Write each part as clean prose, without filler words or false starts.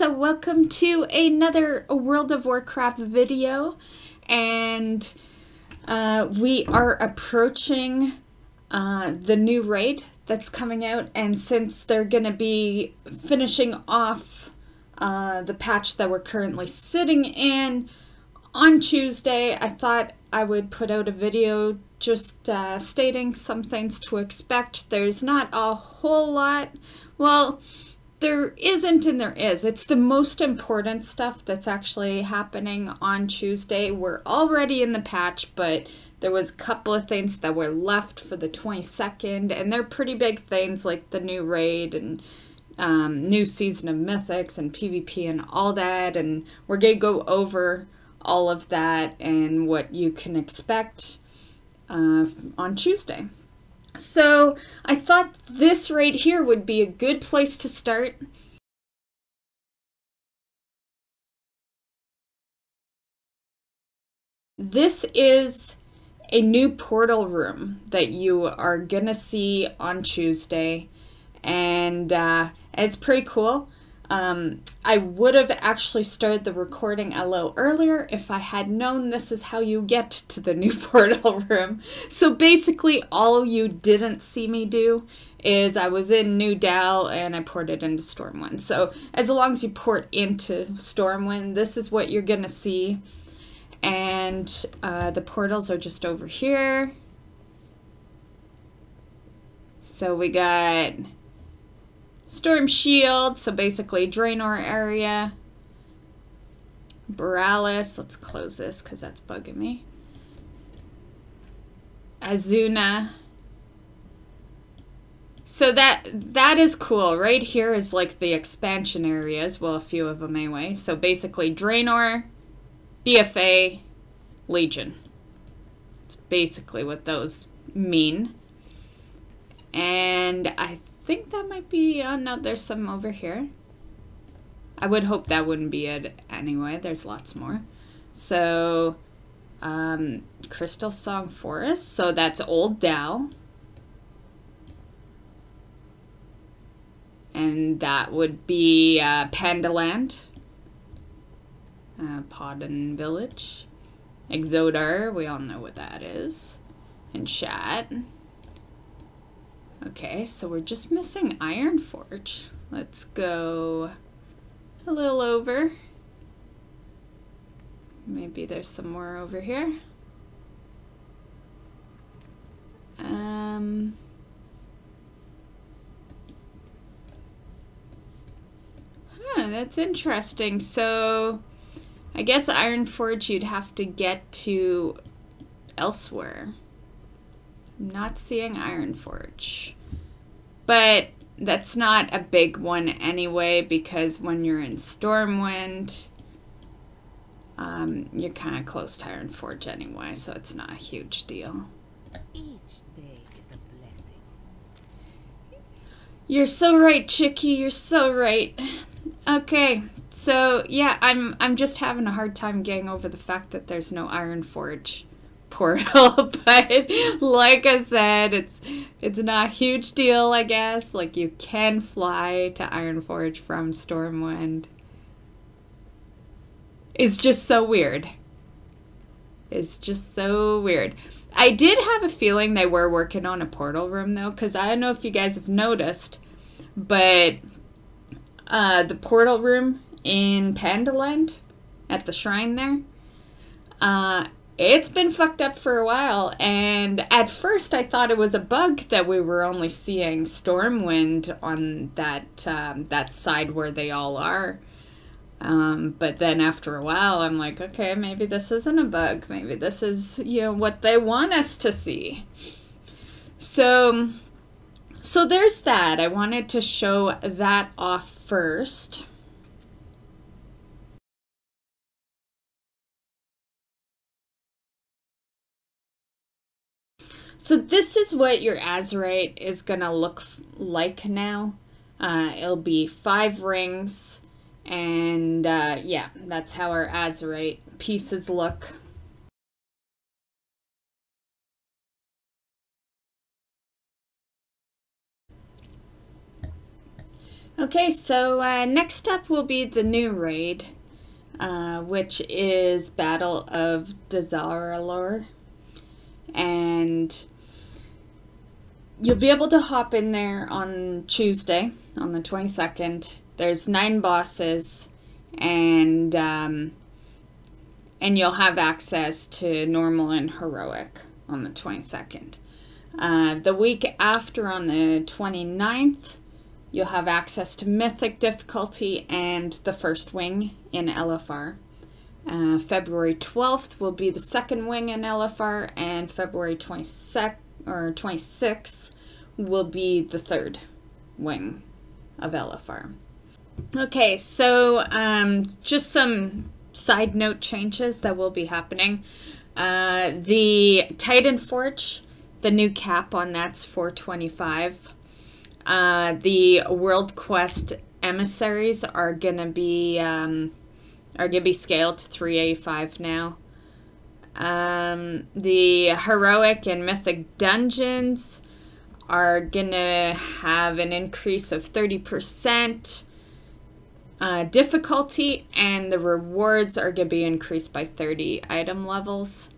welcome to another World of Warcraft video, and we are approaching the new raid that's coming out, and since they're gonna be finishing off the patch that we're currently sitting in on Tuesday, I thought I would put out a video just stating some things to expect. There's not a whole lot, well, there isn't and there is. It's the most important stuff that's actually happening on Tuesday. We're already in the patch, but there was a couple of things that were left for the 22nd, and they're pretty big things like the new raid and new season of Mythics and PvP and all that, and we're going to go over all of that and what you can expect on Tuesday. So I thought this right here would be a good place to start. This is a new portal room that you are gonna see on Tuesday, and it's pretty cool. I would have actually started the recording a little earlier if I had known this is how you get to the new portal room. So basically all you didn't see me do is I was in New Dal and I ported into Stormwind. So as long as you port into Stormwind, this is what you're gonna see. And the portals are just over here. So we got Storm Shield, so basically Draenor area. Borealis, let's close this because that's bugging me. Azuna. So that is cool. Right here is like the expansion areas, well, a few of them anyway. So basically Draenor, BFA, Legion. It's basically what those mean. And I think that might be, oh no, there's some over here. I would hope that wouldn't be it anyway. There's lots more. So, Crystal Song Forest. So that's Old Dal. And that would be Pandaland. Podden Village. Exodar, we all know what that is. And Shat. Okay, so we're just missing Ironforge. Let's go a little over. Maybe there's some more over here. That's interesting. So I guess Ironforge you'd have to get to elsewhere. I'm not seeing Ironforge. But that's not a big one anyway, because when you're in Stormwind, you're kind of close to Ironforge anyway, so it's not a huge deal. Each day is a blessing. You're so right, Chicky. You're so right. Okay, so yeah, I'm just having a hard time getting over the fact that there's no Ironforge portal, but like I said, it's not a huge deal, I guess. Like, you can fly to Ironforge from Stormwind. It's just so weird. It's just so weird. I did have a feeling they were working on a portal room though, because I don't know if you guys have noticed, but the portal room in Pandaland at the shrine there, it's been fucked up for a while, and at first I thought it was a bug that we were only seeing Stormwind on that side where they all are. But then after a while I'm like, okay, maybe this isn't a bug. Maybe this is, you know, what they want us to see. So there's that. I wanted to show that off first. So this is what your Azerite is gonna look like now. It'll be 5 rings, and yeah, that's how our Azerite pieces look. Okay, so next up will be the new raid, which is Battle of Dazar'alor. And you'll be able to hop in there on Tuesday, on the 22nd. There's 9 bosses, and you'll have access to normal and heroic on the 22nd. The week after, on the 29th, you'll have access to mythic difficulty and the first wing in LFR. February 12th will be the second wing in LFR, and February 26th will be the third wing of LFR. Okay, so just some side note changes that will be happening. The Titan Forge, the new cap on that's 425. The World Quest emissaries are gonna be scaled to 385 now. The heroic and mythic dungeons are gonna have an increase of 30% difficulty, and the rewards are gonna be increased by 30 item levels.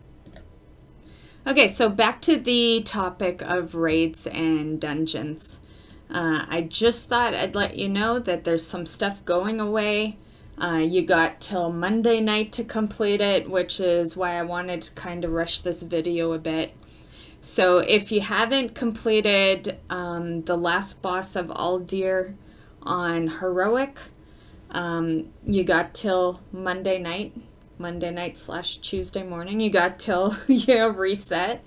Okay, so back to the topic of raids and dungeons. I just thought I'd let you know that there's some stuff going away. You got till Monday night to complete it, which is why I wanted to kind of rush this video a bit. So if you haven't completed the last boss of Aldir on heroic, you got till Monday night / Tuesday morning. You got till reset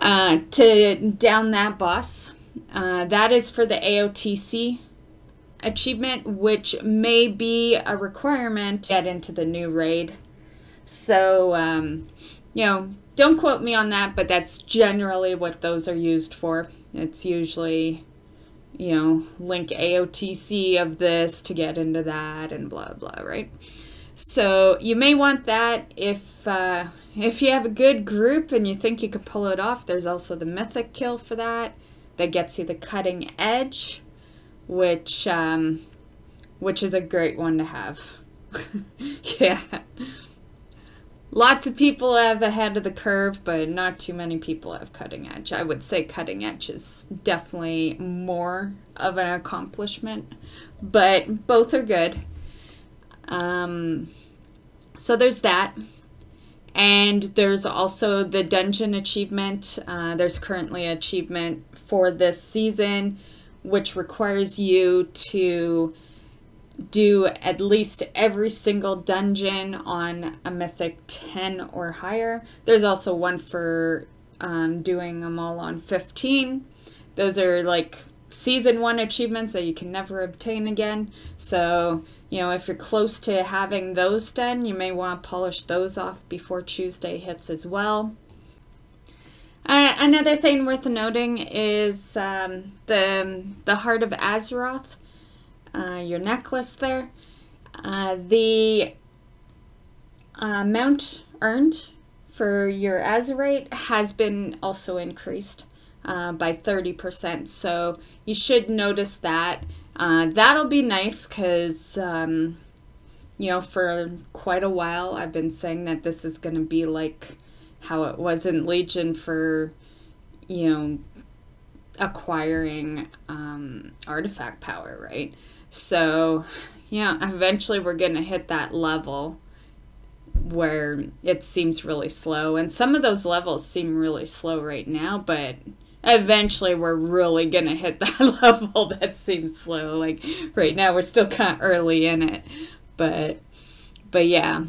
to down that boss. That is for the AOTC achievement, which may be a requirement to get into the new raid. So, don't quote me on that, but that's generally what those are used for. It's usually, link AOTC of this to get into that and blah, blah, right? So you may want that if you have a good group and you think you could pull it off. There's also the mythic kill for that gets you the cutting edge, which is a great one to have. Yeah. Lots of people have ahead of the curve, but not too many people have cutting edge. I would say cutting edge is definitely more of an accomplishment, but both are good. So there's that. And there's also the dungeon achievement. There's currently an achievement for this season, which requires you to do at least every single dungeon on a mythic 10 or higher. There's also one for doing them all on 15. Those are like season 1 achievements that you can never obtain again. So, if you're close to having those done, you may want to polish those off before Tuesday hits as well. Another thing worth noting is the Heart of Azeroth, your necklace there. The amount earned for your Azerite has been also increased by 30%, so you should notice that. That'll be nice because, for quite a while I've been saying that this is going to be like how it was in Legion for, acquiring artifact power, right? So, eventually we're going to hit that level where it seems really slow. And some of those levels seem really slow right now, but eventually we're really going to hit that level that seems slow. Like right now we're still kind of early in it. But yeah.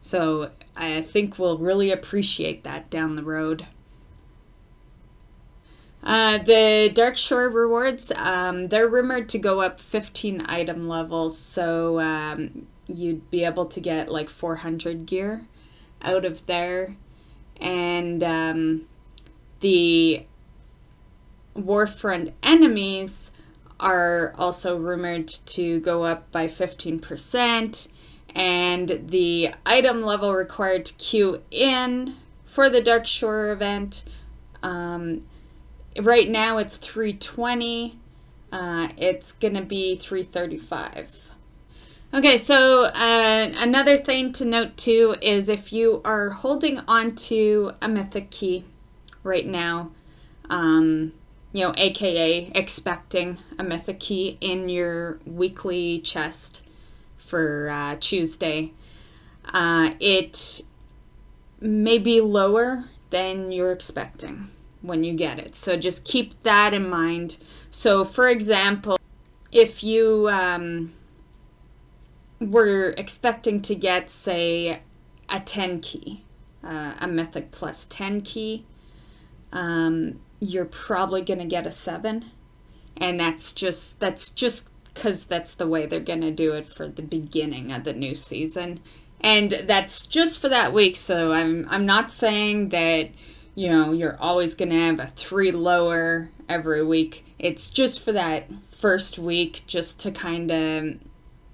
So I think we'll really appreciate that down the road. The Dark Shore rewards, they're rumored to go up 15 item levels, so you'd be able to get like 400 gear out of there. And the Warfront enemies are also rumored to go up by 15%, and the item level required to queue in for the Dark Shore event Right now it's 320. It's gonna be 335. Okay, so another thing to note too is if you are holding on to a mythic key right now, you know, aka expecting a mythic key in your weekly chest for Tuesday, it may be lower than you're expecting when you get it. So just keep that in mind. So for example, if you were expecting to get, say, a 10 key, a mythic plus 10 key, you're probably going to get a 7. And that's just because that's the way they're going to do it for the beginning of the new season. And that's just for that week. So I'm not saying that, you know, you're always going to have a 3 lower every week. It's just for that first week, just to kind of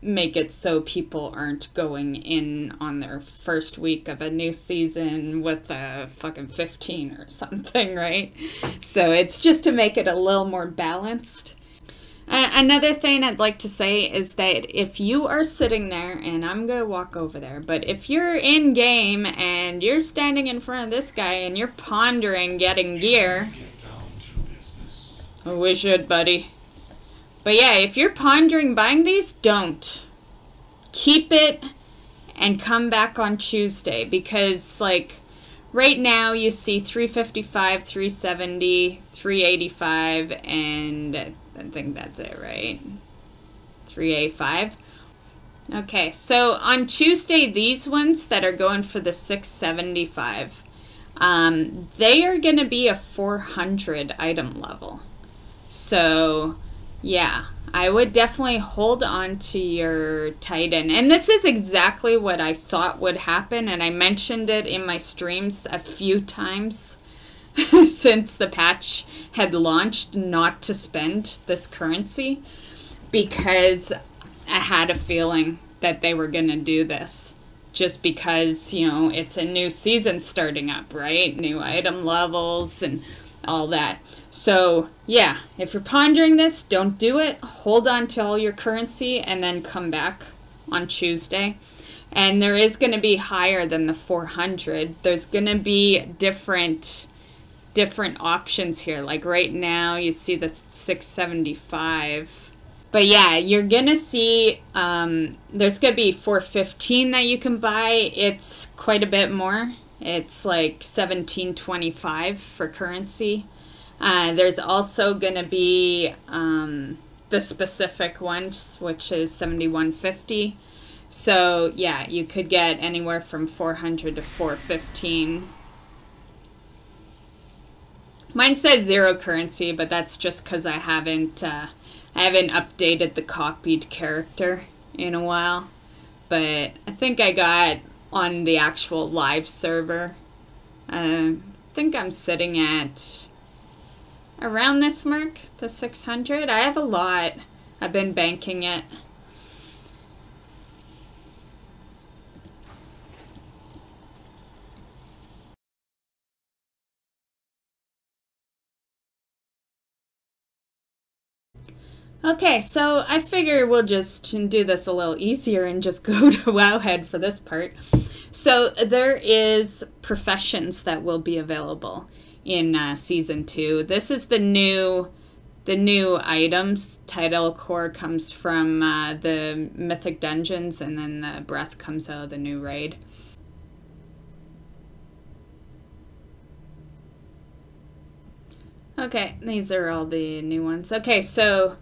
make it so people aren't going in on their first week of a new season with a fucking 15 or something, right? So it's just to make it a little more balanced. Another thing I'd like to say is that if you are sitting there, and I'm going to walk over there, but if you're in game and you're standing in front of this guy and you're pondering getting gear, we should, buddy. But yeah, if you're pondering buying these, don't. Keep it and come back on Tuesday, because like right now you see 355, 370, 385, and I think that's it, right? 385. Okay, so on Tuesday, these ones that are going for the 675, they are going to be a 400 item level. So yeah, I would definitely hold on to your Titan. And this is exactly what I thought would happen, and I mentioned it in my streams a few times since the patch had launched, not to spend this currency, because I had a feeling that they were going to do this. Just because, you know, it's a new season starting up, right? New item levels and all that. So yeah, if you're pondering this, don't do it. Hold on to all your currency and then come back on Tuesday. And there is going to be higher than the 400. There's going to be different options here. Like right now you see the 675. But yeah, you're going to see there's going to be 415 that you can buy. It's quite a bit more. It's like 1725 for currency. There's also going to be the specific ones, which is 7150. So yeah, you could get anywhere from 400 to 415. Mine says 0 currency, but that's just because I haven't updated the copied character in a while. But I think I got on the actual live server. I think I'm sitting at around this mark, the 600. I have a lot. I've been banking it. Okay, so I figure we'll just do this a little easier and just go to Wowhead for this part. So there is professions that will be available in Season 2. This is the new items. Title core comes from the Mythic Dungeons, and then the breath comes out of the new raid. Okay, these are all the new ones. Okay, so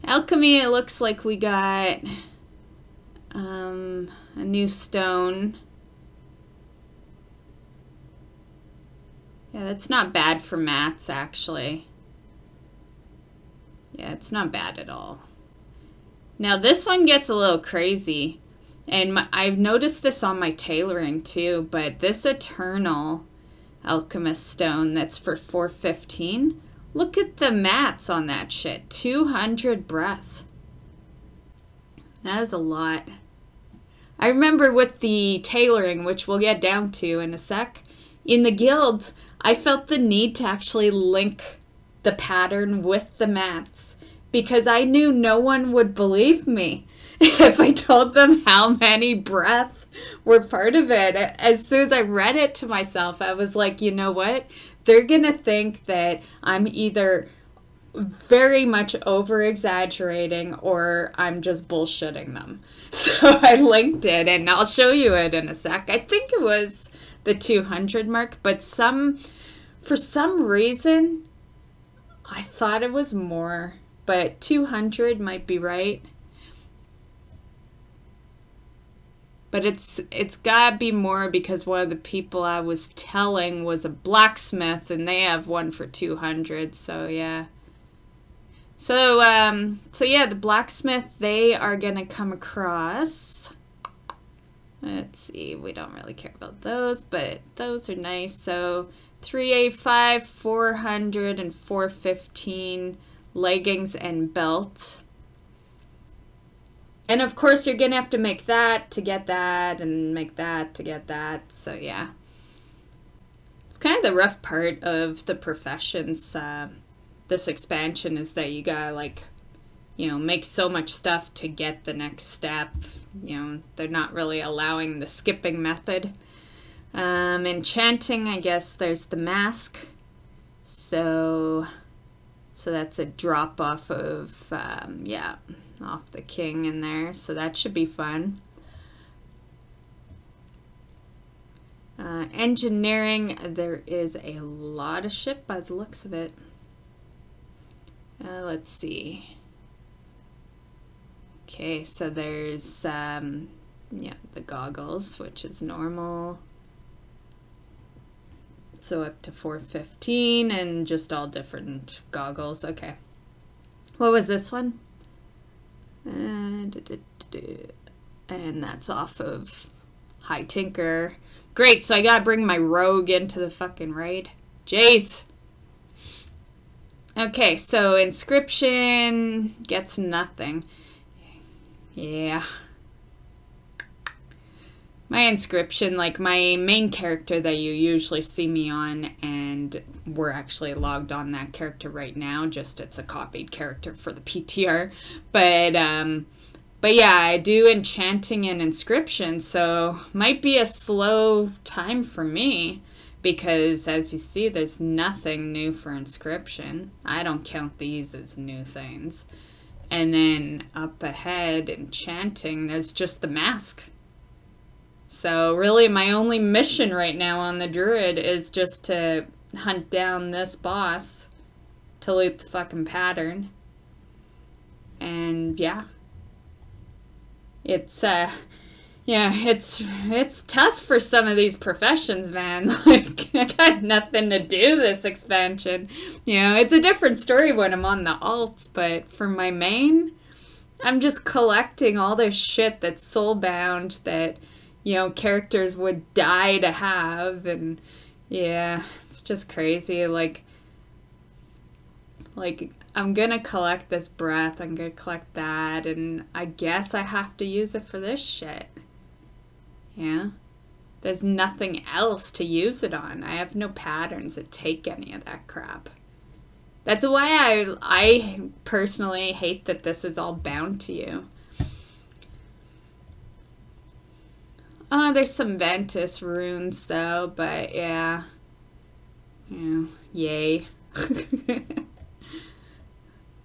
alchemy, it looks like we got a new stone. Yeah, that's not bad for mats, actually. Yeah, it's not bad at all. Now, this one gets a little crazy. And I've noticed this on my tailoring, too. But this Eternal Alchemist Stone that's for 415. Look at the mats on that shit. 200 breath. That is a lot. I remember with the tailoring, which we'll get down to in a sec, in the guild, I felt the need to actually link the pattern with the mats because I knew no one would believe me if I told them how many breaths were part of it. As soon as I read it to myself, I was like, you know what? They're going to think that I'm either very much over exaggerating or I'm just bullshitting them. So I linked it and I'll show you it in a sec. I think it was the 200 mark, but for some reason I thought it was more, but 200 might be right. But it's gotta be more because one of the people I was telling was a blacksmith and they have one for 200, so yeah. So yeah, the blacksmith, they are gonna come across. Let's see, we don't really care about those, but those are nice. So 385, 400, and 415 leggings and belt. And of course, you're gonna have to make that to get that, and make that to get that. So yeah, it's kind of the rough part of the professions. This expansion is that you gotta, like, you know, make so much stuff to get the next step. You know, they're not really allowing the skipping method. Enchanting, I guess there's the mask. So that's a drop off of, yeah, off the king in there. So that should be fun. Engineering, there is a lot of shit by the looks of it. Let's see. Okay, so there's, yeah, the goggles, which is normal. So up to 415 and just all different goggles. Okay. What was this one? And that's off of High Tinker. Great, so I gotta bring my rogue into the fucking raid. Jeez. Okay, so inscription gets nothing. Yeah. My inscription, like my main character that you usually see me on, and we're actually logged on that character right now, just it's a copied character for the PTR. But yeah, I do enchanting and inscription, so might be a slow time for me. Because, as you see, there's nothing new for inscription. I don't count these as new things. And then up ahead, enchanting, there's just the mask. So really, my only mission right now on the druid is just to hunt down this boss to loot the fucking pattern. And yeah. It's, yeah, it's tough for some of these professions, man. Like, I got nothing to do this expansion. You know, it's a different story when I'm on the alts, but for my main, I'm just collecting all this shit that's soulbound that, you know, characters would die to have, and yeah, it's just crazy. Like I'm gonna collect this breath, I'm gonna collect that, and I guess I have to use it for this shit. Yeah, there's nothing else to use it on. I have no patterns that take any of that crap. That's why I personally hate that this is all bound to you. There's some Ventus runes though, but yeah. Yeah, yay.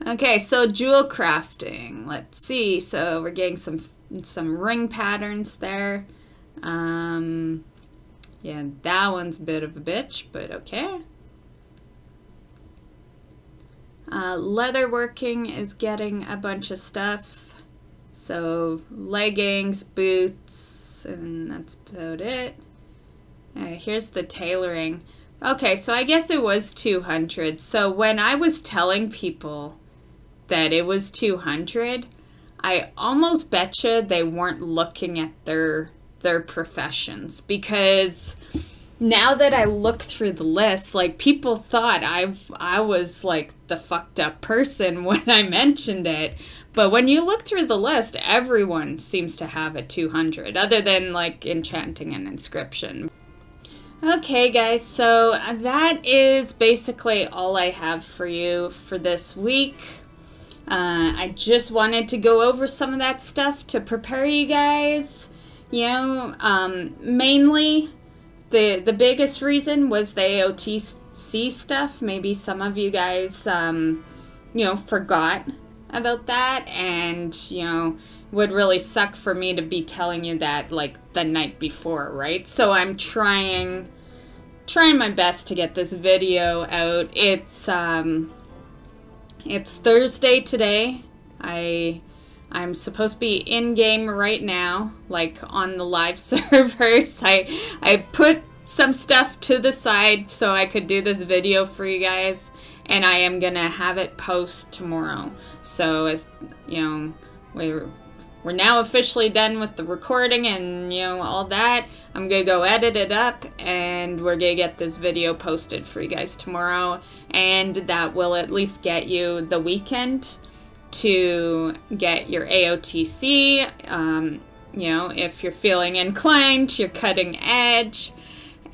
Okay, so jewel crafting. Let's see. So we're getting some ring patterns there. Yeah, that one's a bit of a bitch, but okay. Leatherworking is getting a bunch of stuff. So leggings, boots, and that's about it. Here's the tailoring. Okay, so I guess it was 200. So when I was telling people that it was 200, I almost betcha they weren't looking at their professions, because now that I look through the list, like, people thought I was like the fucked up person when I mentioned it. But when you look through the list, everyone seems to have a 200, other than like enchanting and inscription. Okay, guys, so that is basically all I have for you for this week. I just wanted to go over some of that stuff to prepare you guys. You know, mainly the biggest reason was the AOTC stuff. Maybe some of you guys, you know, forgot about that, and, you know, would really suck for me to be telling you that like the night before, right? So I'm trying my best to get this video out. It's Thursday today. I'm supposed to be in game right now, like on the live servers. I put some stuff to the side so I could do this video for you guys, and I am gonna have it post tomorrow. So, as you know, we're now officially done with the recording and, you know, all that. I'm gonna go edit it up, and we're gonna get this video posted for you guys tomorrow, and that will at least get you the weekend to get your AOTC. You know, if you're feeling inclined, your cutting edge,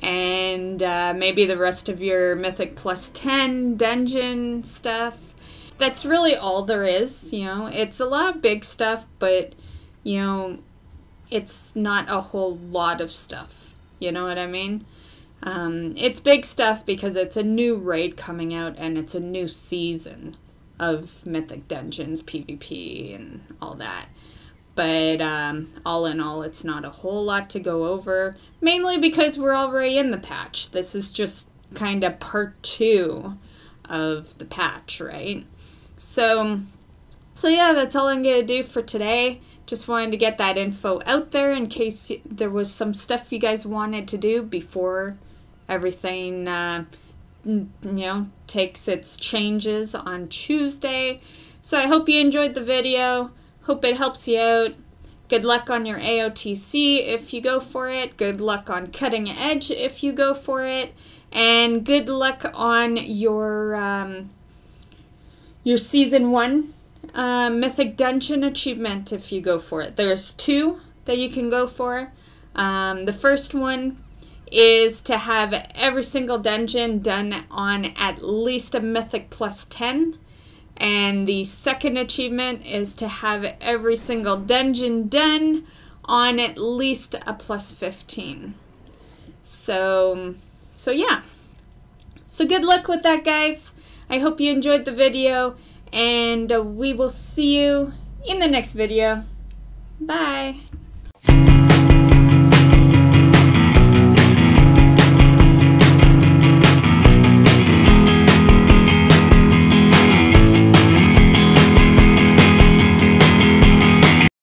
and maybe the rest of your Mythic plus 10 dungeon stuff. That's really all there is, you know. It's a lot of big stuff, but, you know, it's not a whole lot of stuff. You know what I mean? It's big stuff because it's a new raid coming out, and it's a new season of Mythic Dungeons, PvP, and all that. But all in all, it's not a whole lot to go over, mainly because we're already in the patch. This is just kind of part 2 of the patch, right? So yeah, that's all I'm going to do for today. Just wanted to get that info out there in case there was some stuff you guys wanted to do before everything, you know, takes its changes on Tuesday. So I hope you enjoyed the video. Hope it helps you out. Good luck on your AOTC if you go for it. Good luck on Cutting Edge if you go for it. And good luck on your Season 1 Mythic Dungeon achievement if you go for it. There's 2 that you can go for. The first one is to have every single dungeon done on at least a Mythic plus 10. And the second achievement is to have every single dungeon done on at least a plus 15. So yeah. So good luck with that, guys. I hope you enjoyed the video, and we will see you in the next video. Bye.